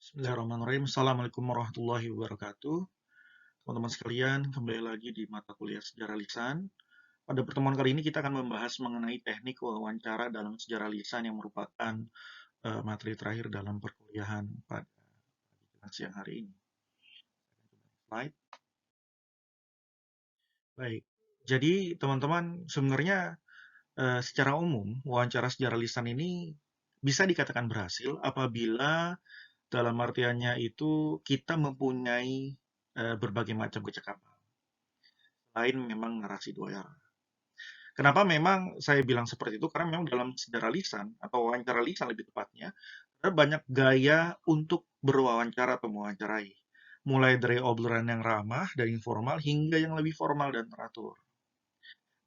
Bismillahirrahmanirrahim. Assalamualaikum warahmatullahi wabarakatuh. Teman-teman sekalian, kembali lagi di mata kuliah Sejarah Lisan. Pada pertemuan kali ini kita akan membahas mengenai teknik wawancara dalam sejarah lisan yang merupakan materi terakhir dalam perkuliahan pada siang hari ini. Slide. Baik. Jadi teman-teman, sebenarnya secara umum wawancara sejarah lisan ini bisa dikatakan berhasil apabila dalam artiannya itu kita mempunyai berbagai macam kecakapan. Lain memang narasi dua arah. Kenapa memang saya bilang seperti itu? Karena memang dalam sejarah lisan atau wawancara lisan lebih tepatnya, ada banyak gaya untuk berwawancara atau mewawancarai. Mulai dari obrolan yang ramah dan informal hingga yang lebih formal dan teratur.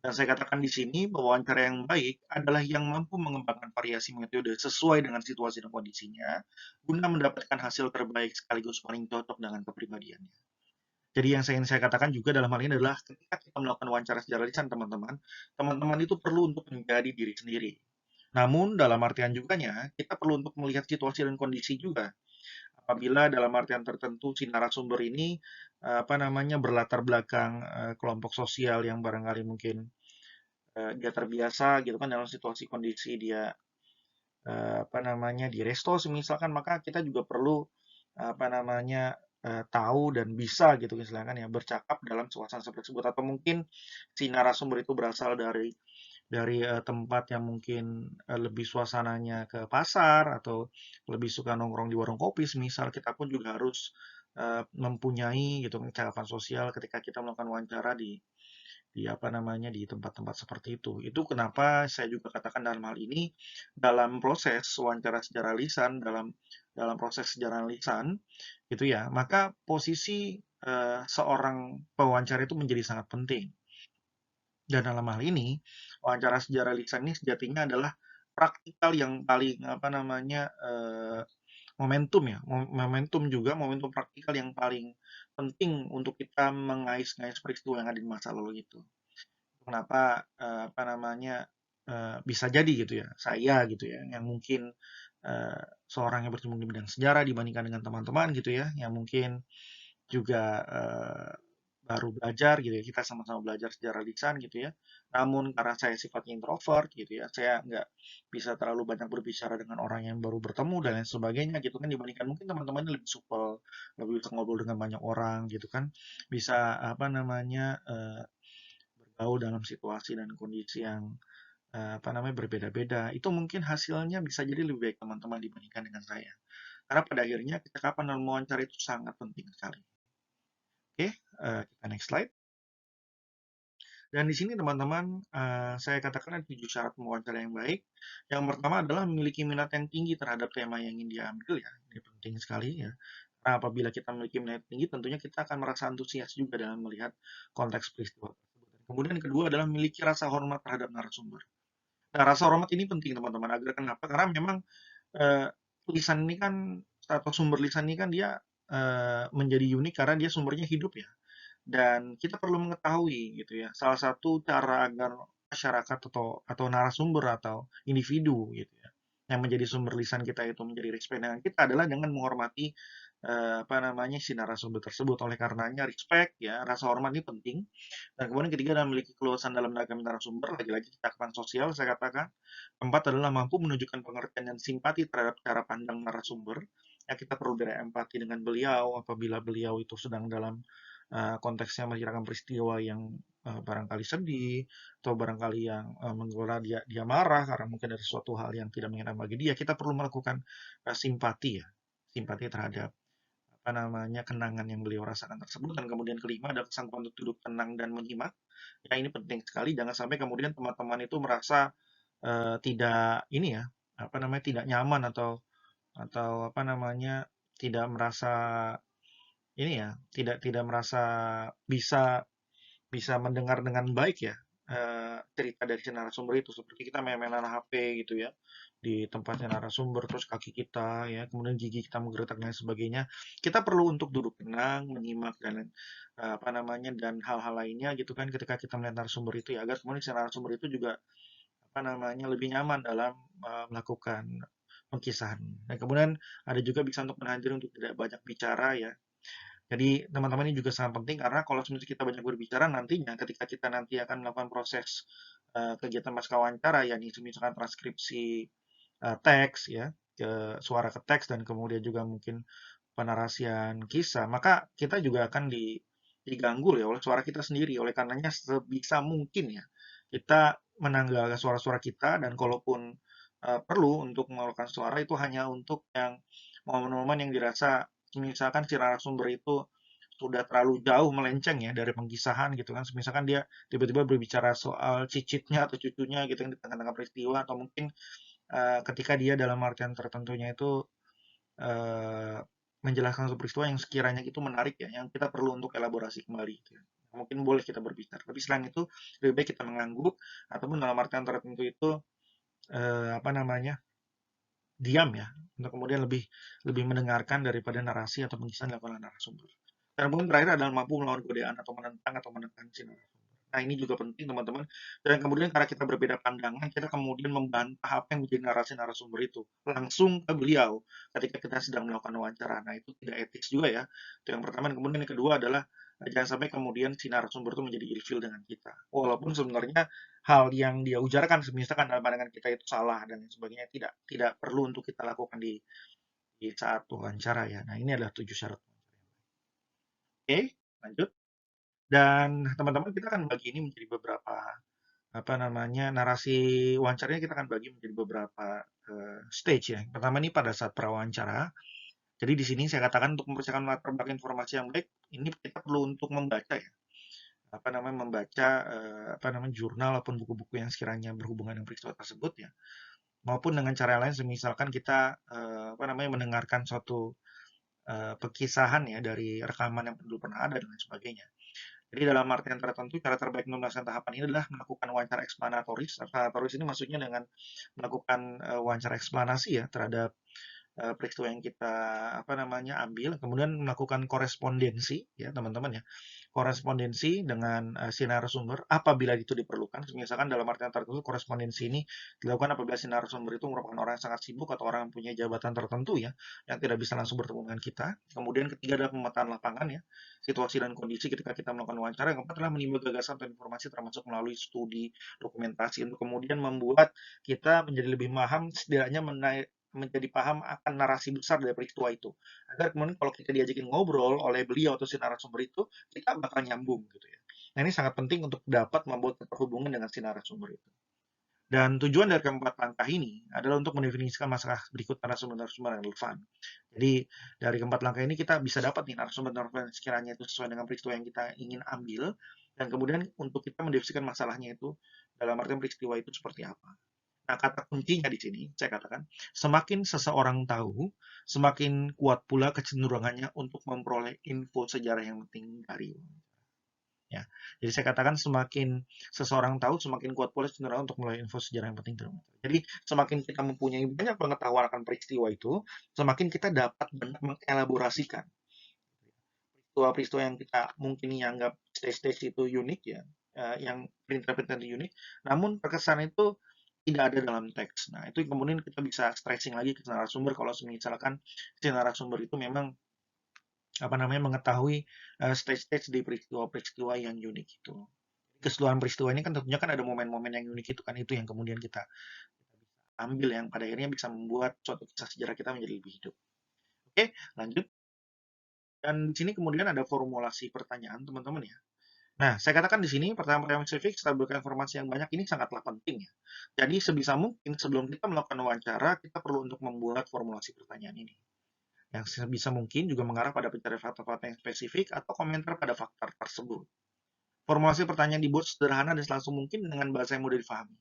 Dan saya katakan di sini bahwa wawancara yang baik adalah yang mampu mengembangkan variasi metode sesuai dengan situasi dan kondisinya, guna mendapatkan hasil terbaik sekaligus paling cocok dengan kepribadiannya. Jadi yang ingin saya katakan juga dalam hal ini adalah ketika kita melakukan wawancara secara lisan teman-teman, teman-teman itu perlu untuk menjadi diri sendiri. Namun dalam artian juganya, kita perlu untuk melihat situasi dan kondisi juga. Apabila dalam artian tertentu si narasumber ini berlatar belakang kelompok sosial yang barangkali mungkin dia terbiasa gitu kan dalam situasi kondisi dia di resto misalkan, maka kita juga perlu tahu dan bisa gitu misalkan ya bercakap dalam suasana seperti tersebut, atau mungkin si narasumber itu berasal dari tempat yang mungkin lebih suasananya ke pasar atau lebih suka nongkrong di warung kopi misal, kita pun juga harus mempunyai gitu kecakapan sosial ketika kita melakukan wawancara di tempat-tempat seperti itu. Itu kenapa saya juga katakan dalam hal ini, dalam proses wawancara secara lisan, dalam dalam proses sejarah lisan gitu ya, maka posisi seorang pewawancara itu menjadi sangat penting. Dan dalam hal ini, wawancara sejarah lisan ini sejatinya adalah praktikal yang paling momentum ya, momentum praktikal yang paling penting untuk kita mengais-ngais peristiwa yang ada di masa lalu itu. Kenapa bisa jadi gitu ya, saya gitu ya, yang mungkin seorang yang berkecimpung di bidang sejarah dibandingkan dengan teman-teman gitu ya, yang mungkin juga baru belajar gitu ya, kita sama-sama belajar sejarah lisan gitu ya. Namun karena saya sifatnya introvert gitu ya, saya nggak bisa terlalu banyak berbicara dengan orang yang baru bertemu dan lain sebagainya gitu kan, dibandingkan mungkin teman-teman yang lebih supel, lebih bisa ngobrol dengan banyak orang gitu kan, bisa bergaul dalam situasi dan kondisi yang berbeda-beda. Itu mungkin hasilnya bisa jadi lebih baik teman-teman dibandingkan dengan saya. Karena pada akhirnya kecakapan dalam mewawancara itu sangat penting sekali. Oke, kita next slide. Dan di sini teman-teman, saya katakan ada 7 syarat mewawancara yang baik. Yang pertama adalah memiliki minat yang tinggi terhadap tema yang ingin diambil ya. Ini penting sekali ya. Karena apabila kita memiliki minat tinggi, tentunya kita akan merasa antusias juga dalam melihat konteks peristiwa tersebut. Kemudian yang kedua adalah memiliki rasa hormat terhadap narasumber. Nah, rasa hormat ini penting teman-teman. Agar kenapa? Karena memang eh, lisan ini kan atau sumber lisan ini kan dia menjadi unik karena dia sumbernya hidup ya. Dan kita perlu mengetahui gitu ya, salah satu cara agar masyarakat atau narasumber atau individu gitu ya, yang menjadi sumber lisan kita itu menjadi respect dengan kita adalah dengan menghormati si narasumber tersebut. Oleh karenanya respect ya, rasa hormat ini penting. Dan kemudian ketiga adalah memiliki keluasan dalam menanggapi narasumber, lagi-lagi cakapan sosial saya katakan. Keempat adalah mampu menunjukkan pengertian dan simpati terhadap cara pandang narasumber. Ya, kita perlu berempati dengan beliau apabila beliau itu sedang dalam konteksnya menceritakan peristiwa yang barangkali sedih atau barangkali yang menggelora dia marah karena mungkin ada suatu hal yang tidak menyenangkan bagi dia. Kita perlu melakukan simpati ya, simpati terhadap kenangan yang beliau rasakan tersebut. Dan kemudian kelima ada kesanggupan untuk duduk tenang dan menyimak. Ya ini penting sekali, jangan sampai kemudian teman-teman itu merasa tidak ini ya, tidak nyaman atau tidak merasa ini ya, tidak tidak merasa bisa bisa mendengar dengan baik ya cerita dari si narasumber itu, seperti kita main-mainan HP gitu ya di tempatnya narasumber, terus kaki kita ya kemudian gigi kita menggeretak dan sebagainya. Kita perlu untuk duduk tenang, menyimak dan dan hal-hal lainnya gitu kan ketika kita melihat narasumber itu ya, agar kemudian si narasumber itu juga lebih nyaman dalam melakukan pengkisahan. Dan kemudian ada juga bisa untuk menahan diri untuk tidak banyak bicara ya. Jadi teman-teman ini juga sangat penting karena kalau misalnya kita banyak berbicara nantinya ketika kita nanti akan melakukan proses kegiatan pasca wawancara ya nih misalkan transkripsi teks ya ke suara ke teks dan kemudian juga mungkin penarasian kisah maka kita juga akan diganggu ya oleh suara kita sendiri oleh karenanya sebisa mungkin ya kita menanggalkan suara-suara kita dan kalaupun perlu untuk mengeluarkan suara itu hanya untuk yang momen-momen yang dirasa misalkan si narasumber itu sudah terlalu jauh melenceng ya dari pengkisahan gitu kan. Misalkan dia tiba-tiba berbicara soal cicitnya atau cucunya gitu yang di tengah-tengah peristiwa atau mungkin ketika dia dalam artian tertentunya itu eh, menjelaskan suatu peristiwa yang sekiranya itu menarik ya, yang kita perlu untuk elaborasi kembali gitu ya. Mungkin boleh kita berbicara. Tapi selain itu lebih baik kita mengangguk ataupun dalam artian tertentu itu apa namanya diam ya untuk kemudian lebih lebih mendengarkan daripada narasi atau pengisian dilakukan oleh narasumber. Dan kemudian terakhir adalah mampu melawan godaan atau menentang si narasumber. Nah ini juga penting teman-teman. Dan kemudian karena kita berbeda pandangan, kita kemudian membantah apa yang menjadi narasi narasumber itu langsung ke beliau ketika kita sedang melakukan wawancara. Nah itu tidak etis juga ya. Itu yang pertama. Dan kemudian yang kedua adalah jangan sampai kemudian si narasumber itu menjadi ilfil dengan kita. Walaupun sebenarnya hal yang dia ujarkan misalkan dalam pandangan kita itu salah dan lain sebagainya tidak perlu untuk kita lakukan di saat wawancara ya. Nah, ini adalah 7 syarat. Oke, lanjut. Dan teman-teman kita akan bagi ini menjadi beberapa apa namanya narasi wawancaranya kita akan bagi menjadi beberapa stage ya. Pertama ini pada saat prawawancara. Jadi di sini saya katakan untuk mempersiapkan latar belakang informasi yang baik, ini kita perlu untuk membaca ya. Apa namanya membaca apa namanya jurnal ataupun buku-buku yang sekiranya berhubungan dengan peristiwa tersebut ya. Maupun dengan cara lain semisalkan kita apa namanya mendengarkan suatu pekisahan ya dari rekaman yang dulu pernah ada dan lain sebagainya. Jadi dalam artian tertentu cara terbaik untuk melaksanakan tahapan ini adalah melakukan wawancara eksplanatoris. Eksplanatoris ini maksudnya dengan melakukan wawancara eksplanasi ya terhadap peristiwa yang kita apa namanya ambil, kemudian melakukan korespondensi ya teman-teman ya, korespondensi dengan si narasumber apabila itu diperlukan. Misalkan dalam artian tertentu korespondensi ini dilakukan apabila si narasumber itu merupakan orang yang sangat sibuk atau orang yang punya jabatan tertentu ya, yang tidak bisa langsung bertemu dengan kita. Kemudian ketiga adalah pemetaan lapangan ya, situasi dan kondisi ketika kita melakukan wawancara. Yang keempat adalah menimbul gagasan atau informasi termasuk melalui studi, dokumentasi untuk kemudian membuat kita menjadi lebih paham setidaknya menjadi paham akan narasi besar dari peristiwa itu. Agar kemudian kalau kita diajakin ngobrol oleh beliau atau si narasumber itu, kita bakal nyambung gitu ya. Nah ini sangat penting untuk dapat membuat keterhubungan dengan si narasumber itu. Dan tujuan dari keempat langkah ini adalah untuk mendefinisikan masalah berikut narasumber-narasumber yang relevan. Jadi dari keempat langkah ini kita bisa dapat nih narasumber-narasumber yang sekiranya itu sesuai dengan peristiwa yang kita ingin ambil, dan kemudian untuk kita mendefinisikan masalahnya itu dalam artian peristiwa itu seperti apa. Nah, kata kuncinya di sini, saya katakan, semakin seseorang tahu, semakin kuat pula kecenderungannya untuk memperoleh info sejarah yang penting dari ya. Jadi saya katakan semakin seseorang tahu, semakin kuat pula kecenderungan untuk memperoleh info sejarah yang penting dari Jadi semakin kita mempunyai banyak pengetahuan akan peristiwa itu, semakin kita dapat mengelaborasikan peristiwa-peristiwa yang kita mungkin anggap stage-stage itu unik ya, yang interpretasi unik, namun terkesan itu tidak ada dalam teks. Nah, itu kemudian kita bisa stressing lagi ke narasumber kalau misalkan si narasumber itu memang apa namanya mengetahui stage-stage di peristiwa-peristiwa yang unik itu. Keseluruhan peristiwa ini kan tentunya kan ada momen-momen yang unik itu kan itu yang kemudian kita ambil yang pada akhirnya bisa membuat suatu kisah sejarah kita menjadi lebih hidup. Oke, lanjut. Dan di sini kemudian ada formulasi pertanyaan teman-teman ya. Nah, saya katakan di sini pertanyaan-pertanyaan spesifik setelah memberikan informasi yang banyak ini sangatlah penting ya. Jadi sebisa mungkin sebelum kita melakukan wawancara, kita perlu untuk membuat formulasi pertanyaan ini. Yang sebisa mungkin juga mengarah pada pencarian fakta-fakta yang spesifik atau komentar pada fakta tersebut. Formulasi pertanyaan dibuat sederhana dan selangsung mungkin dengan bahasa yang mudah difahami.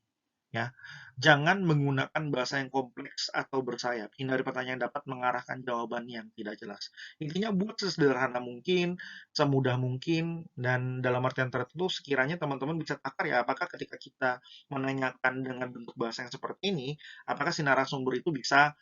Ya, jangan menggunakan bahasa yang kompleks atau bersayap. Hindari pertanyaan yang dapat mengarahkan jawaban yang tidak jelas. Intinya buat sesederhana mungkin, semudah mungkin, dan dalam artian tertentu sekiranya teman-teman bisa takar ya, apakah ketika kita menanyakan dengan bentuk bahasa yang seperti ini, apakah si narasumber itu bisa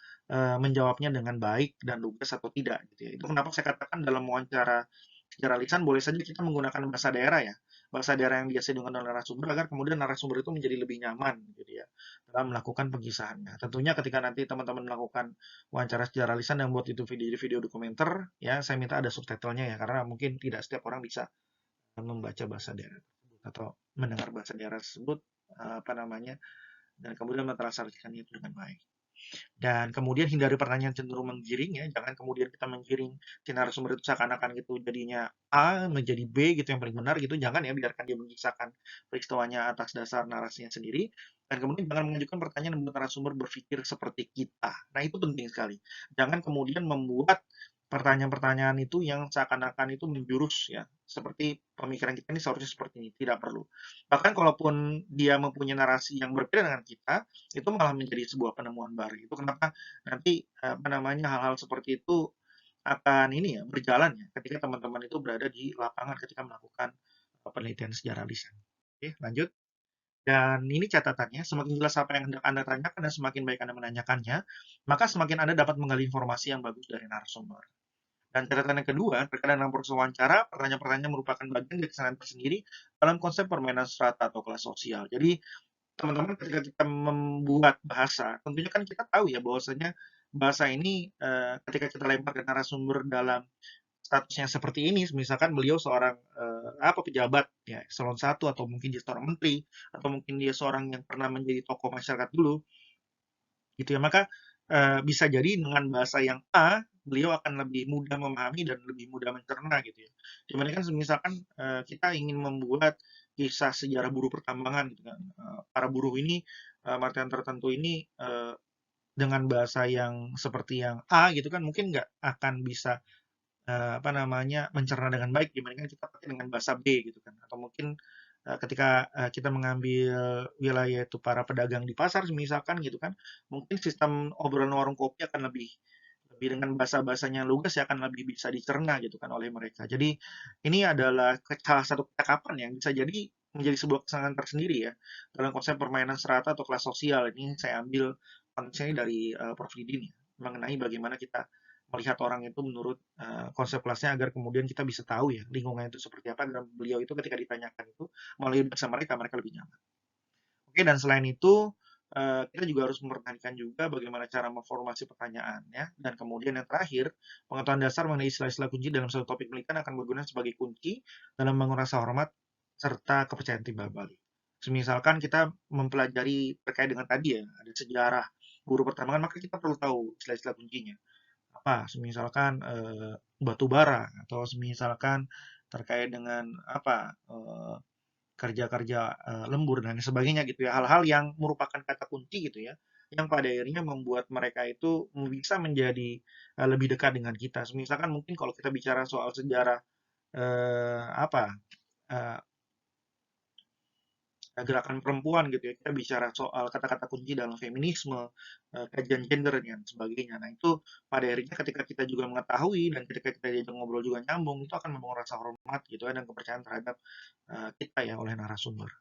menjawabnya dengan baik dan lugas atau tidak gitu ya. Itu kenapa saya katakan dalam wawancara secara lisan boleh saja kita menggunakan bahasa daerah ya. bahasa daerah yang biasa digunakan oleh narasumber agar kemudian narasumber itu menjadi lebih nyaman gitu ya dalam melakukan pengisahannya. Tentunya ketika nanti teman-teman melakukan wawancara secara lisan dan buat itu video dokumenter, ya saya minta ada subtitlenya ya karena mungkin tidak setiap orang bisa membaca bahasa daerah tersebut atau mendengar bahasa daerah tersebut apa namanya dan kemudian mentranslasikannya itu dengan baik. Dan kemudian hindari pertanyaan cenderung menggiring ya, jangan kemudian kita menggiring si narasumber itu seakan-akan itu jadinya A menjadi B gitu yang paling benar gitu, jangan ya biarkan dia mengisahkan peristiwanya atas dasar narasinya sendiri. Dan kemudian jangan mengajukan pertanyaan yang membuat narasumber berpikir seperti kita. Nah itu penting sekali. Jangan kemudian membuat pertanyaan-pertanyaan itu yang seakan-akan itu menjurus ya, seperti pemikiran kita ini seharusnya seperti ini, tidak perlu. Bahkan kalaupun dia mempunyai narasi yang berbeda dengan kita, itu malah menjadi sebuah penemuan baru. Itu kenapa nanti apa namanya hal-hal seperti itu akan ini ya berjalan ya ketika teman-teman itu berada di lapangan ketika melakukan penelitian sejarah lisan. Oke, lanjut. Dan ini catatannya, semakin jelas apa yang hendak Anda tanyakan dan semakin baik Anda menanyakannya, maka semakin Anda dapat menggali informasi yang bagus dari narasumber. Dan catatan yang kedua, terkadang dalam proses wawancara, pertanyaan-pertanyaan merupakan bagian dari kesalahan tersendiri dalam konsep permainan strata atau kelas sosial. Jadi, teman-teman ketika kita membuat bahasa, tentunya kan kita tahu ya bahwasanya bahasa ini ketika kita lempar ke narasumber dalam statusnya seperti ini, misalkan beliau seorang apa pejabat ya, eselon 1 atau mungkin dia seorang menteri atau mungkin dia seorang yang pernah menjadi tokoh masyarakat dulu gitu ya. Maka bisa jadi dengan bahasa yang A, beliau akan lebih mudah memahami dan lebih mudah mencerna gitu ya. Dibandingkan misalkan kita ingin membuat kisah sejarah buruh pertambangan gitu kan. Para buruh ini martian tertentu ini dengan bahasa yang seperti yang A gitu kan mungkin nggak akan bisa apa namanya mencerna dengan baik dibandingkan kita pakai dengan bahasa B gitu kan atau mungkin ketika kita mengambil wilayah itu para pedagang di pasar misalkan gitu kan mungkin sistem obrolan warung kopi akan lebih lebih dengan bahasa-bahasanya lugas ya akan lebih bisa dicerna gitu kan oleh mereka. Jadi ini adalah salah satu kecakapan yang bisa jadi menjadi sebuah kesalahan tersendiri ya dalam konsep permainan serata atau kelas sosial. Ini saya ambil konteksnya dari Prof. Didi nih mengenai bagaimana kita melihat orang itu menurut konsep kelasnya agar kemudian kita bisa tahu ya lingkungan itu seperti apa dan beliau itu ketika ditanyakan itu melalui bahasa mereka mereka lebih nyaman. Oke, dan selain itu kita juga harus memperhatikan juga bagaimana cara memformulasi pertanyaan ya. Dan kemudian yang terakhir, pengetahuan dasar mengenai istilah-istilah kunci dalam suatu topik penelitian akan berguna sebagai kunci dalam membangun rasa hormat serta kepercayaan timbal balik. Misalkan kita mempelajari terkait dengan tadi ya, ada sejarah guru pertambangan, maka kita perlu tahu istilah-istilah kuncinya apa, misalkan batu bara atau misalkan terkait dengan apa kerja-kerja lembur dan sebagainya gitu ya. Hal-hal yang merupakan kata kunci gitu ya, yang pada akhirnya membuat mereka itu bisa menjadi lebih dekat dengan kita. Misalkan mungkin kalau kita bicara soal sejarah apa gerakan perempuan gitu ya, kita bicara soal kata-kata kunci dalam feminisme, kajian gender dan sebagainya. Nah itu pada akhirnya ketika kita juga mengetahui dan ketika kita diajak ngobrol juga nyambung, itu akan membangun rasa hormat gitu ya dan kepercayaan terhadap kita ya oleh narasumber.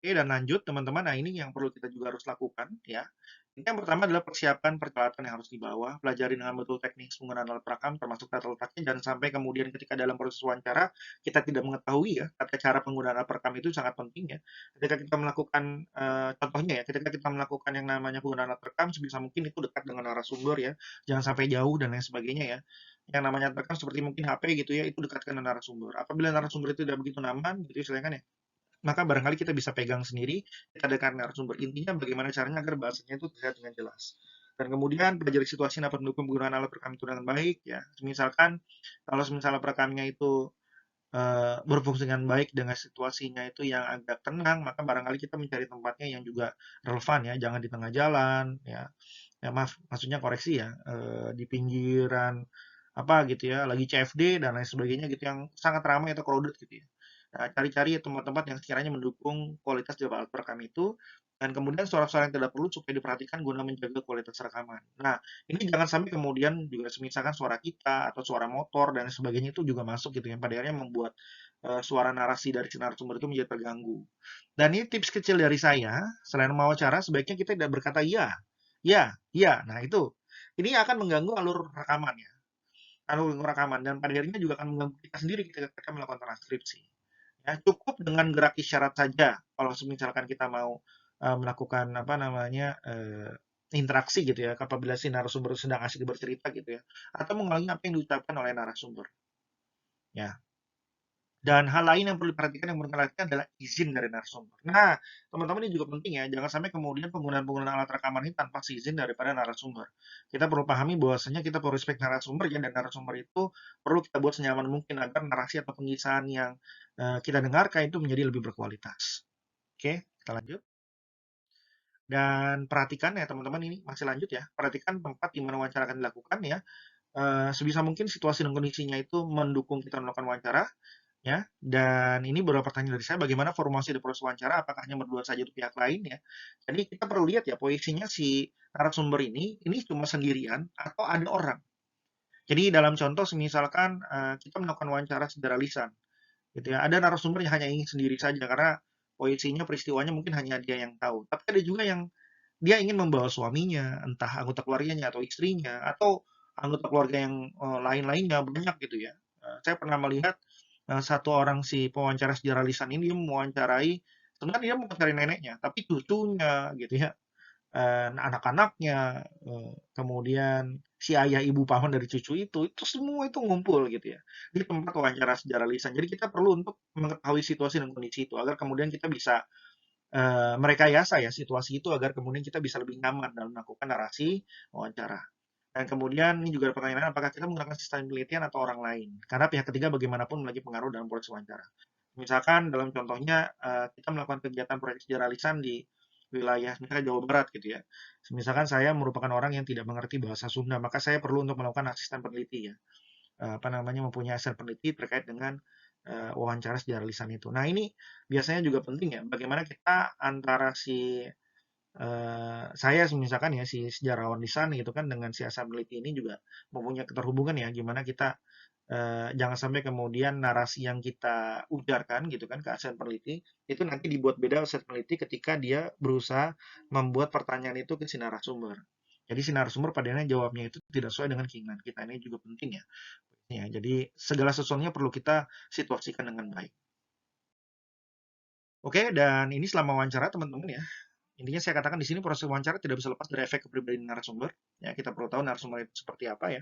Oke, dan lanjut teman-teman. Nah, ini yang perlu kita juga harus lakukan ya. Ini yang pertama adalah persiapan peralatan yang harus dibawa, pelajari dengan betul teknik penggunaan alat perekam termasuk tata letaknya dan sampai kemudian ketika dalam proses wawancara kita tidak mengetahui ya tata cara penggunaan alat perekam itu sangat penting ya. Ketika kita melakukan contohnya ya, ketika kita melakukan yang namanya penggunaan alat perekam sebisa mungkin itu dekat dengan narasumber ya, jangan sampai jauh dan lain sebagainya ya. Yang namanya alat perekam seperti mungkin HP gitu ya, itu dekat dengan narasumber. Apabila narasumber itu tidak begitu nyaman gitu ya, silakan ya maka barangkali kita bisa pegang sendiri, kita dengar narasumber. Intinya bagaimana caranya agar bahasanya itu terlihat dengan jelas. Dan kemudian pelajari situasi dapat mendukung penggunaan alat perekam itu dengan baik ya. Misalkan kalau misalnya perekamnya itu berfungsi dengan baik dengan situasinya itu yang agak tenang, maka barangkali kita mencari tempatnya yang juga relevan ya, jangan di tengah jalan ya. Ya maaf, maksudnya koreksi ya, di pinggiran apa gitu ya, lagi CFD dan lain sebagainya gitu yang sangat ramai atau crowded gitu ya. Nah, cari-cari tempat-tempat yang sekiranya mendukung kualitas dari alat perekam itu dan kemudian suara-suara yang tidak perlu supaya diperhatikan guna menjaga kualitas rekaman. Nah, ini jangan sampai kemudian juga misalkan suara kita atau suara motor dan sebagainya itu juga masuk gitu yang pada akhirnya membuat suara narasi dari si narasumber itu menjadi terganggu. Dan ini tips kecil dari saya, selain wawancara sebaiknya kita tidak berkata iya, ya, iya. Nah, itu. Ini akan mengganggu alur rekamannya. algoritma rekaman, dan pada akhirnya juga akan mengganggu kita sendiri ketika kita melakukan transkripsi. Ya, cukup dengan gerak isyarat saja kalau misalkan kita mau melakukan apa namanya interaksi gitu ya, apabila si narasumber sedang asik bercerita gitu ya, atau mengulangi apa yang diucapkan oleh narasumber. Ya, dan hal lain yang perlu diperhatikan yang berkaitan adalah izin dari narasumber. Nah, teman-teman ini juga penting ya, jangan sampai kemudian penggunaan-penggunaan alat rekaman ini tanpa izin daripada narasumber. Kita perlu pahami bahwasanya kita perlu respect narasumber ya, dan narasumber itu perlu kita buat senyaman mungkin agar narasi atau pengisaan yang kita dengarkan itu menjadi lebih berkualitas. Oke, kita lanjut. Dan perhatikan ya teman-teman, ini masih lanjut ya. Perhatikan tempat di mana wawancara akan dilakukan ya. Sebisa mungkin situasi dan kondisinya itu mendukung kita melakukan wawancara ya. Dan ini beberapa pertanyaan dari saya, bagaimana formasi di proses wawancara, apakah hanya berdua saja untuk pihak lain ya. Jadi kita perlu lihat ya posisinya si narasumber ini cuma sendirian atau ada orang. Jadi dalam contoh misalkan kita melakukan wawancara secara lisan gitu ya. Ada narasumber yang hanya ingin sendiri saja karena posisinya peristiwanya mungkin hanya dia yang tahu. Tapi ada juga yang dia ingin membawa suaminya, entah anggota keluarganya atau istrinya atau anggota keluarga yang lain-lainnya, banyak gitu ya. Saya pernah melihat satu orang si pewawancara sejarah lisan ini, dia mewawancarai, sebenarnya dia mewawancarai neneknya, tapi cucunya gitu ya, anak-anaknya, kemudian si ayah, ibu, paman dari cucu itu semua itu ngumpul gitu ya, di tempat wawancara secara lisan. Jadi kita perlu untuk mengetahui situasi dan kondisi itu, agar kemudian kita bisa merekayasa ya situasi itu, agar kemudian kita bisa lebih nyaman dalam melakukan narasi wawancara. Dan kemudian ini juga ada pertanyaan, apakah kita menggunakan sistem penelitian atau orang lain? Karena pihak ketiga bagaimanapun memiliki pengaruh dalam proses wawancara. Misalkan dalam contohnya kita melakukan kegiatan proyek sejarah lisan di wilayah misalnya Jawa Barat gitu ya. Misalkan saya merupakan orang yang tidak mengerti bahasa Sunda, maka saya perlu untuk melakukan asisten peneliti ya. Apa namanya, mempunyai asisten peneliti terkait dengan wawancara sejarah lisan itu. Nah, ini biasanya juga penting ya, bagaimana kita antara si saya misalkan ya si sejarawan lisan gitu kan dengan si asisten peneliti ini juga mempunyai keterhubungan ya, gimana kita jangan sampai kemudian narasi yang kita ujarkan gitu kan ke asisten peneliti, itu nanti dibuat beda asisten peneliti ketika dia berusaha membuat pertanyaan itu ke si narasumber. Jadi si narasumber padanya jawabnya itu tidak sesuai dengan keinginan kita. Ini juga penting ya. Ya, jadi segala sesuatunya perlu kita situasikan dengan baik. Oke, dan ini selama wawancara teman-teman ya. Intinya saya katakan di sini proses wawancara tidak bisa lepas dari efek kepribadian narasumber. Ya, kita perlu tahu narasumber itu seperti apa ya.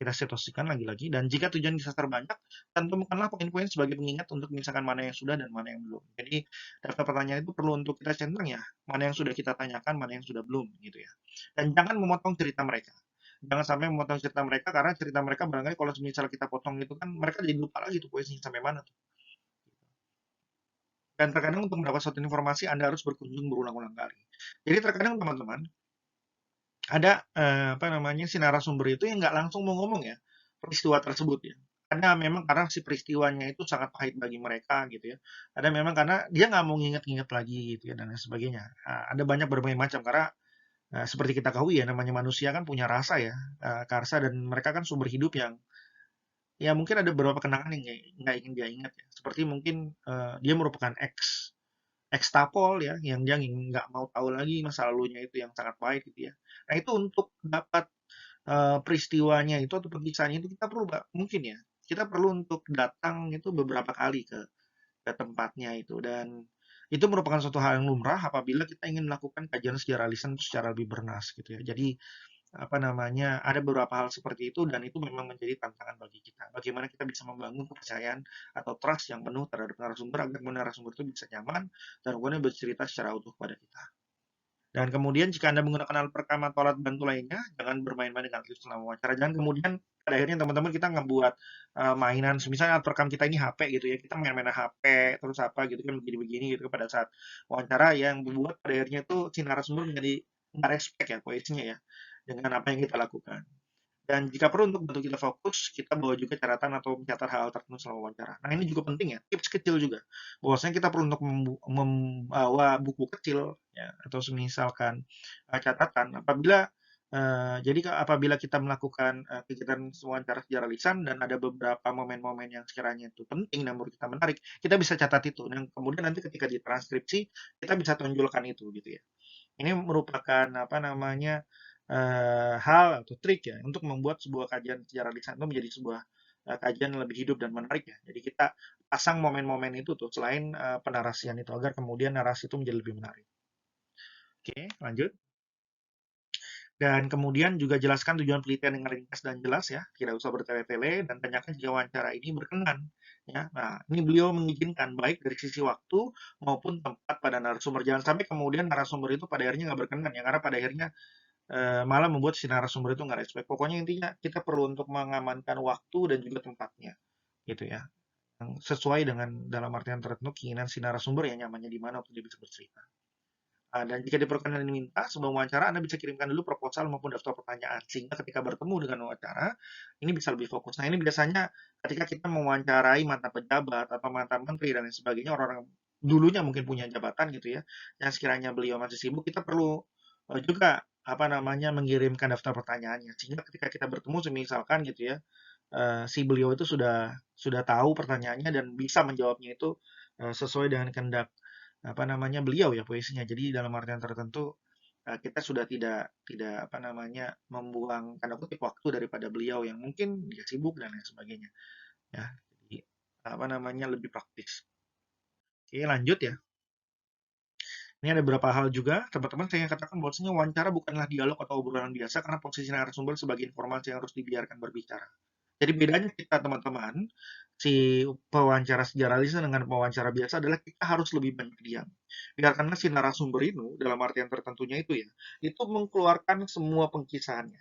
Kita situasikan lagi-lagi. Dan jika tujuan kita terbanyak, tentukanlah poin-poin sebagai pengingat untuk misalkan mana yang sudah dan mana yang belum. Jadi daftar pertanyaan itu perlu untuk kita centang ya, mana yang sudah kita tanyakan, mana yang sudah belum gitu ya. Dan jangan memotong cerita mereka. Jangan sampai memotong cerita mereka, karena cerita mereka barangkali kalau misalnya kita potong itu kan mereka jadi lupa lagi tuh poinnya sampai mana tuh. Dan terkadang untuk mendapat suatu informasi Anda harus berkunjung berulang-ulang kali. Jadi terkadang teman-teman ada apa namanya, si narasumber itu yang nggak langsung mau ngomong ya peristiwa tersebut ya. Karena memang karena si peristiwanya itu sangat pahit bagi mereka gitu ya. Ada memang karena dia nggak mau nginget-nginget lagi gitu ya, dan lain sebagainya. Ada banyak berbagai macam karena seperti kita tahu ya, namanya manusia kan punya rasa ya, karsa, dan mereka kan sumber hidup yang ya mungkin ada beberapa kenangan yang nggak ingin dia ingat ya. Seperti mungkin dia merupakan ekstapol ya, yang dia nggak mau tahu lagi masa lalunya itu yang sangat pahit gitu ya. Nah, itu untuk dapat peristiwanya itu atau perpisahannya itu kita perlu mungkin ya, kita perlu untuk datang itu beberapa kali ke tempatnya itu, dan itu merupakan suatu hal yang lumrah apabila kita ingin melakukan kajian sejarah lisan secara lebih bernas gitu ya. Jadi apa namanya, ada beberapa hal seperti itu, dan itu memang menjadi tantangan bagi kita. Bagaimana kita bisa membangun kepercayaan atau trust yang penuh terhadap narasumber agar narasumber itu bisa nyaman dan kemudian bercerita secara utuh pada kita. Dan kemudian jika Anda menggunakan alat perekam atau alat bantu lainnya, jangan bermain-main dengan itu selama wawancara. Jangan kemudian pada akhirnya teman-teman kita ngebuat mainan, misalnya alat perekam kita ini HP gitu ya, kita main-main HP, terus apa gitu kan begini-begini gitu pada saat wawancara, yang membuat pada akhirnya itu si narasumber menjadi nggak respect ya posisinya ya dengan apa yang kita lakukan. Dan jika perlu untuk bantu kita fokus, kita bawa juga catatan atau mencatat hal tertentu selama wawancara. Nah, ini juga penting ya, tips kecil juga. Bahwasanya kita perlu untuk membawa buku kecil ya, atau misalkan catatan apabila apabila kita melakukan kegiatan wawancara secara lisan dan ada beberapa momen-momen yang sekiranya itu penting dan menurut kita menarik, kita bisa catat itu. Dan kemudian nanti ketika ditranskripsi, kita bisa tonjolkan itu gitu ya. Ini merupakan apa namanya, hal atau trik ya untuk membuat sebuah kajian sejarah lisan itu menjadi sebuah kajian yang lebih hidup dan menarik ya. Jadi kita pasang momen-momen itu tuh selain penarasian itu agar kemudian narasi itu menjadi lebih menarik. Oke, lanjut. Dan kemudian juga jelaskan tujuan penelitian dengan ringkas dan jelas ya, tidak usah bertele-tele dan tanyakan jika wawancara ini berkenan. Ya, nah ini beliau mengizinkan baik dari sisi waktu maupun tempat pada narasumber. Jangan sampai kemudian narasumber itu pada akhirnya nggak berkenan ya, karena pada akhirnya malah membuat si narasumber itu nggak respect. Pokoknya intinya kita perlu untuk mengamankan waktu dan juga tempatnya, gitu ya. Yang sesuai dengan dalam artian tertentu keinginan si narasumber yang nyamannya di mana untuk dia bisa bercerita. Dan jika diperlukan dan diminta, sebelum wawancara Anda bisa kirimkan dulu proposal maupun daftar pertanyaan, sehingga ketika bertemu dengan wawancara, ini bisa lebih fokus. Nah, ini biasanya ketika kita mewawancarai mantan pejabat atau mantan menteri dan lain sebagainya, orang-orang dulunya mungkin punya jabatan gitu ya, yang sekiranya beliau masih sibuk, kita perlu juga apa namanya mengirimkan daftar pertanyaannya, sehingga ketika kita bertemu, misalkan gitu ya, si beliau itu sudah tahu pertanyaannya dan bisa menjawabnya itu sesuai dengan kehendak apa namanya beliau ya puisinya. Jadi dalam artian tertentu kita sudah tidak apa namanya membuang tanda kutip waktu daripada beliau yang mungkin dia sibuk dan lain sebagainya ya. Jadi apa namanya lebih praktis. Oke, lanjut ya. Ini ada beberapa hal juga, teman-teman saya katakan bahwasanya wawancara bukanlah dialog atau obrolan biasa karena posisi narasumber sebagai informasi yang harus dibiarkan berbicara. Jadi bedanya kita teman-teman, si pewawancara sejarah lisan dengan pewawancara biasa adalah kita harus lebih banyak diam. Karena si narasumber itu, dalam artian tertentunya itu ya, itu mengeluarkan semua pengkisahannya.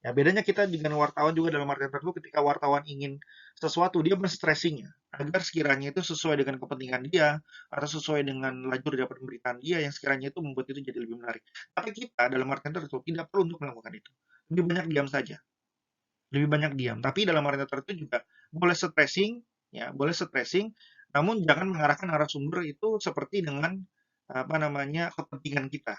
Ya, bedanya kita dengan wartawan juga dalam artian tertentu ketika wartawan ingin sesuatu, dia men-stressingnya agar sekiranya itu sesuai dengan kepentingan dia atau sesuai dengan lajur dapat pemberitaan dia yang sekiranya itu membuat itu jadi lebih menarik. Tapi kita dalam artian tertentu tidak perlu untuk melakukan itu. Lebih banyak diam saja, lebih banyak diam. Tapi dalam arti tertentu juga boleh stressing, ya, boleh stressing, namun jangan mengarahkan narasumber itu seperti dengan apa namanya kepentingan kita.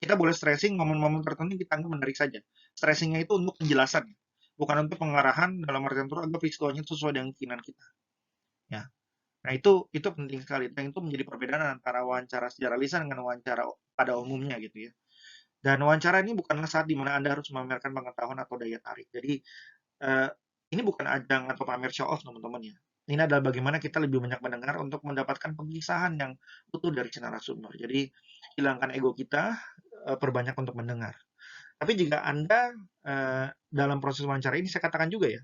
Kita boleh stressing momen-momen tertentu kita anggap menarik saja. Stressingnya itu untuk penjelasan, bukan untuk pengarahan dalam artian tertentu agar peristiwanya sesuai dengan keinginan kita. Ya. Nah itu penting sekali. Dan itu menjadi perbedaan antara wawancara secara lisan dengan wawancara pada umumnya gitu ya. Dan wawancara ini bukanlah saat dimana Anda harus memamerkan pengetahuan atau daya tarik. Jadi Eee, ini bukan ajang atau pamer show off teman-teman ya. Ini adalah bagaimana kita lebih banyak mendengar untuk mendapatkan pemisahan yang utuh dari si narasumber. Jadi hilangkan ego kita, perbanyak untuk mendengar. Tapi jika Anda, dalam proses wawancara ini saya katakan juga ya,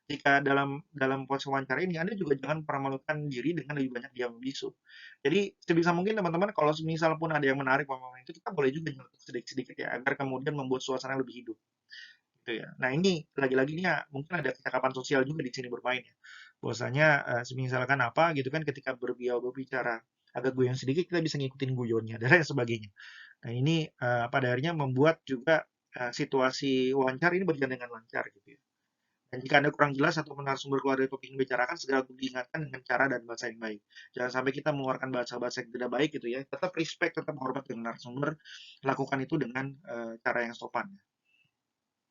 jika dalam dalam proses wawancara ini Anda juga jangan pernah memalukan diri dengan lebih banyak diam bisu. Jadi sebisa mungkin teman-teman kalau semisal pun ada yang menarik momen itu kita boleh juga nyeletuk sedikit-sedikit ya, agar kemudian membuat suasana lebih hidup. Gitu ya. Nah ini lagi-lagi ini ya, mungkin ada kecakapan sosial juga di sini bermain ya. Bahwasanya misalkan apa gitu kan ketika beliau berbicara agak goyang sedikit kita bisa ngikutin guyonnya dan lain sebagainya. Nah ini pada akhirnya membuat juga situasi wawancara ini berjalan dengan lancar gitu ya. Dan jika Anda kurang jelas atau narasumber keluar dari topik yang dibicarakan, segera untuk diingatkan dengan cara dan bahasa yang baik. Jangan sampai kita mengeluarkan bahasa-bahasa yang tidak baik gitu ya. Tetap respect, tetap hormat dengan narasumber. Lakukan itu dengan cara yang sopan.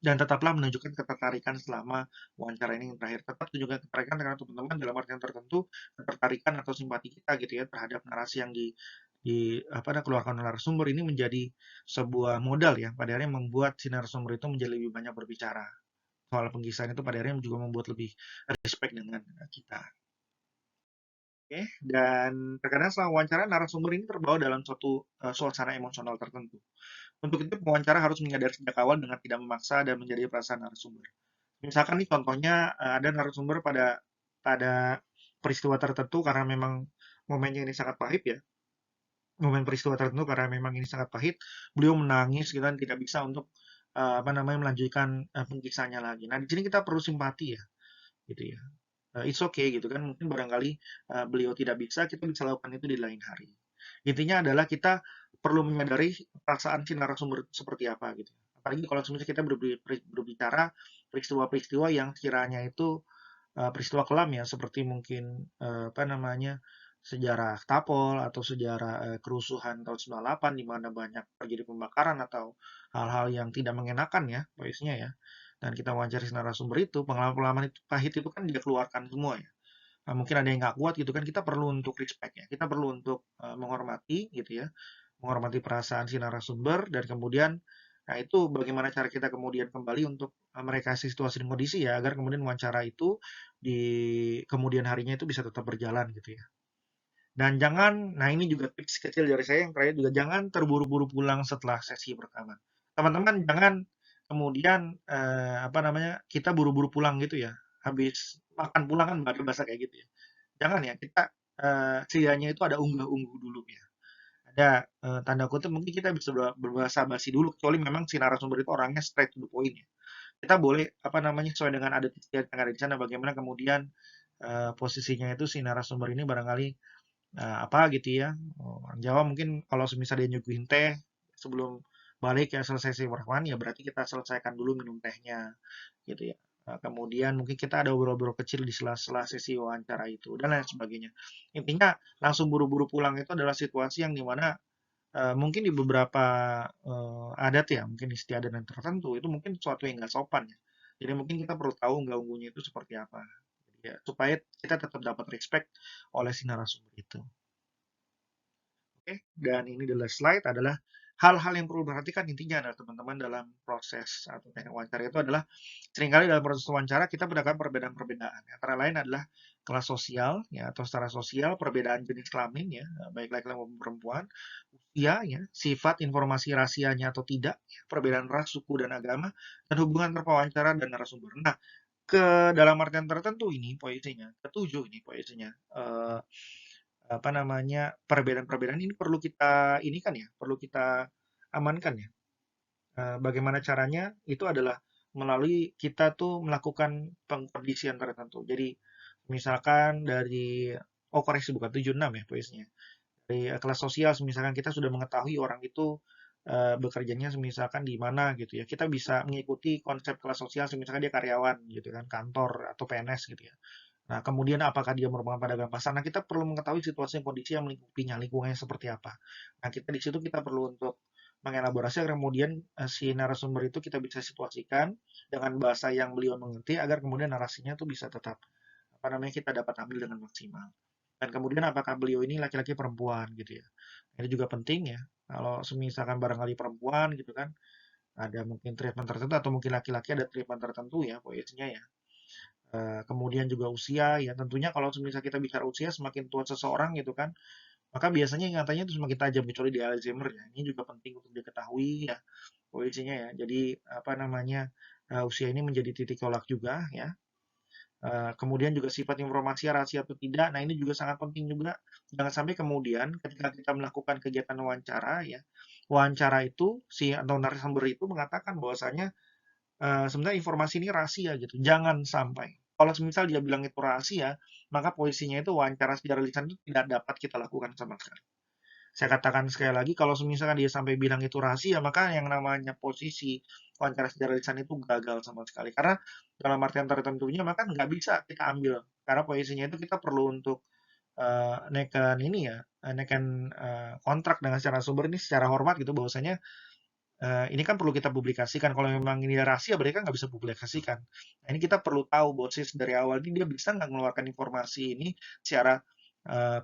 Dan tetaplah menunjukkan ketertarikan selama wawancara ini yang terakhir. Tetap tunjukkan ketertarikan karena teman-teman dalam artian tertentu ketertarikan atau simpati kita gitu ya terhadap narasi yang di apa keluarkan oleh narasumber ini menjadi sebuah modal ya pada akhirnya membuat si narasumber itu menjadi lebih banyak berbicara. Soal pengkisahan itu pada akhirnya juga membuat lebih respect dengan kita. Oke, dan terkadang selama wawancara narasumber ini terbawa dalam suatu suasana emosional tertentu. Untuk itu pewawancara harus menyadari sejak awal dengan tidak memaksa dan menjadi perasaan narasumber. Misalkan nih contohnya ada narasumber pada pada peristiwa tertentu karena memang momennya ini sangat pahit ya, momen peristiwa tertentu karena memang ini sangat pahit, beliau menangis gitu kan tidak bisa untuk apa namanya melanjutkan pengkisahnya lagi. Nah di sini kita perlu simpati ya, gitu ya. It's okay gitu kan, mungkin barangkali beliau tidak bisa, kita bisa lakukan itu di lain hari. Intinya adalah kita perlu menyadari perasaan si narasumber seperti apa gitu. Apalagi kalau misalnya kita berbicara peristiwa-peristiwa yang kiranya itu peristiwa kelam ya seperti mungkin apa namanya sejarah Tapol atau sejarah kerusuhan tahun 98 di mana banyak terjadi pembakaran atau hal-hal yang tidak mengenakan ya voice-nya ya. Dan kita wawancara narasumber itu, pengalaman-pengalaman itu pahit itu kan dia keluarkan semua ya. Nah, mungkin ada yang nggak kuat gitu kan, kita perlu untuk respect ya. Kita perlu untuk menghormati gitu ya, menghormati perasaan si narasumber dan kemudian Nah, itu bagaimana cara kita kemudian kembali untuk merekayasa situasi dan kondisi ya, agar kemudian wawancara itu di kemudian harinya itu bisa tetap berjalan gitu ya. Dan jangan, nah ini juga tips kecil dari saya yang terakhir juga, jangan terburu-buru pulang setelah sesi pertama. Teman-teman jangan kemudian apa namanya kita buru-buru pulang gitu ya. Habis makan pulang kan ada bahasa kayak gitu ya. Jangan ya, kita setidaknya itu ada unggah-ungguh dulu ya. Ada tanda kutip mungkin kita bisa berbahasa basi dulu, kecuali memang si narasumber itu orangnya straight to the point ya. Kita boleh apa namanya sesuai dengan adat istiadat yang ada di sana, bagaimana kemudian posisinya itu si narasumber ini barangkali apa gitu ya, orang Jawa mungkin kalau semisal dia nyuguhin teh sebelum balik ya selesai si rekaman ya berarti kita selesaikan dulu minum tehnya gitu ya. Kemudian mungkin kita ada obrol-obrol kecil di sela-sela sesi wawancara itu dan lain sebagainya. Intinya langsung buru-buru pulang itu adalah situasi yang dimana mungkin di beberapa adat ya, mungkin istiadat dan tertentu itu mungkin sesuatu yang nggak sopan ya. Jadi mungkin kita perlu tahu unggah-ungguhnya itu seperti apa. Ya, supaya kita tetap dapat respect oleh si narasumber itu. Oke, dan ini adalah slide adalah hal-hal yang perlu diperhatikan intinya adalah teman-teman dalam proses atau teknik wawancara itu adalah seringkali dalam proses wawancara kita mendapatkan perbedaan-perbedaan. Antara lain adalah kelas sosial ya atau secara sosial, perbedaan jenis kelamin ya, baik laki-laki maupun perempuan, usia ya, sifat informasi rahasianya atau tidak, ya, perbedaan ras, suku dan agama, dan hubungan antara pewawancara dan narasumber. Nah, ke dalam artian tertentu ini poinnya, ketujuh ini poinnya. Apa namanya, perbedaan-perbedaan ini perlu kita ini kan ya, perlu kita amankan ya. Bagaimana caranya? Itu adalah melalui kita tuh melakukan pengkondisian tertentu. Jadi misalkan dari oh koreksi bukan 76 ya poinnya. Dari kelas sosial misalkan kita sudah mengetahui orang itu bekerjanya misalkan di mana gitu ya. Kita bisa mengikuti konsep kelas sosial misalkan dia karyawan gitu kan, kantor atau PNS gitu ya. Nah, kemudian apakah dia merupakan pedagang pasar? Nah, kita perlu mengetahui situasi dan kondisi yang melingkupinya, lingkungannya seperti apa. Nah, kita di situ kita perlu untuk mengelaborasi agar kemudian si narasumber itu kita bisa situasikan dengan bahasa yang beliau mengerti agar kemudian narasinya itu bisa tetap apa namanya kita dapat ambil dengan maksimal. Dan kemudian apakah beliau ini laki-laki perempuan gitu ya. Ini juga penting ya. Kalau misalkan barangkali perempuan gitu kan, ada mungkin treatment tertentu atau mungkin laki-laki ada treatment tertentu ya, poinnya ya. Kemudian juga usia, ya tentunya kalau misalnya kita bicara usia, semakin tua seseorang gitu kan, maka biasanya ingatannya itu semakin tajam, kecuali di Alzheimer ya. Ini juga penting untuk diketahui ya, poinnya ya. Jadi apa namanya, usia ini menjadi titik tolak juga ya. Kemudian juga sifat informasi rahasia atau tidak. Nah ini juga sangat penting juga. Jangan sampai kemudian ketika kita melakukan kegiatan wawancara ya, wawancara itu si atau narasumber itu mengatakan bahwasanya sebenarnya informasi ini rahasia gitu. Jangan sampai. Kalau semisal dia bilang itu rahasia, maka posisinya itu wawancara secara lisan itu tidak dapat kita lakukan sama sekali. Saya katakan sekali lagi, kalau misalkan dia sampai bilang itu rahasia, maka yang namanya posisi wawancara secara lisan itu gagal sama sekali. Karena dalam artian tertentunya, maka nggak bisa kita ambil. Karena posisinya itu kita perlu untuk naikkan ini ya, naikkan kontrak dengan secara sumber ini secara hormat gitu, bahwasanya ini kan perlu kita publikasikan. Kalau memang ini rahasia, berarti kan nggak bisa publikasikan. Nah, ini kita perlu tahu bahwa dari awal ini dia bisa nggak mengeluarkan informasi ini secara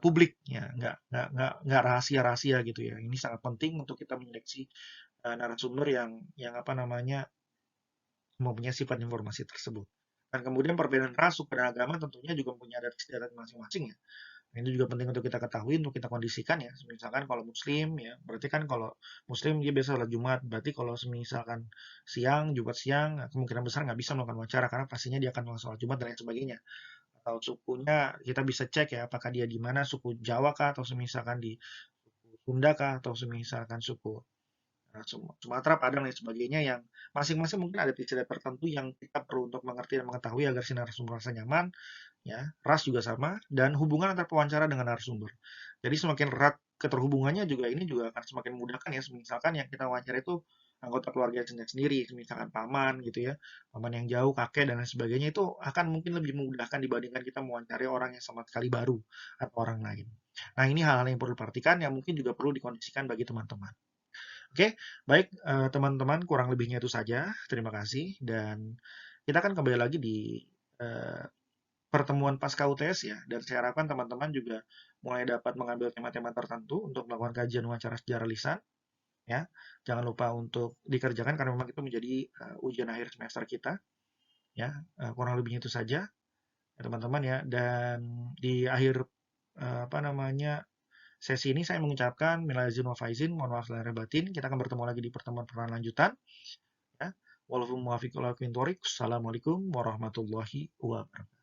publik, ya, nggak rahasia-rahasia gitu ya. Ini sangat penting untuk kita menyeleksi narasumber yang apa namanya mempunyai sifat informasi tersebut. Dan kemudian perbedaan ras, suku, dan agama tentunya juga punya adat istiadat masing-masing ya. Nah, itu juga penting untuk kita ketahui, untuk kita kondisikan ya. Misalkan kalau muslim ya, berarti kan kalau muslim dia biasa sholat Jumat, berarti kalau misalkan siang, Jumat siang, nah, kemungkinan besar nggak bisa melakukan wawancara karena pastinya dia akan melakukan sholat Jumat dan lain sebagainya. Atau sukunya kita bisa cek ya, apakah dia di mana suku Jawa kah, atau misalkan di suku Sunda kah, atau misalkan suku Sumatera, Padang, dan sebagainya yang masing-masing mungkin ada istilah tertentu yang kita perlu untuk mengerti dan mengetahui agar si narasumber merasa nyaman ya, ras juga sama, dan hubungan antar pewawancara dengan narasumber. Jadi semakin erat keterhubungannya juga ini juga akan semakin memudahkan ya, misalkan yang kita wawancara itu anggota keluarga sendiri, misalkan paman gitu ya, paman yang jauh, kakek dan lain sebagainya itu akan mungkin lebih memudahkan dibandingkan kita mewawancari orang yang sama sekali baru atau orang lain. Nah ini hal-hal yang perlu diperhatikan yang mungkin juga perlu dikondisikan bagi teman-teman. Oke, baik teman-teman kurang lebihnya itu saja. Terima kasih dan kita akan kembali lagi di eh, pertemuan pasca UTS ya, dan saya harapkan teman-teman juga mulai dapat mengambil tema-tema tertentu untuk melakukan kajian wawancara sejarah lisan. ya. Jangan lupa untuk dikerjakan karena memang itu menjadi ujian akhir semester kita, ya. Kurang lebihnya itu saja, ya, teman-teman ya. Dan di akhir apa namanya sesi ini saya mengucapkan minal aidin wal faizin, mohon maaf lahir batin. Kita akan bertemu lagi di pertemuan-pertemuan lanjutan, ya. Walaupun muwaffiq walaupun Assalamualaikum warahmatullahi wabarakatuh.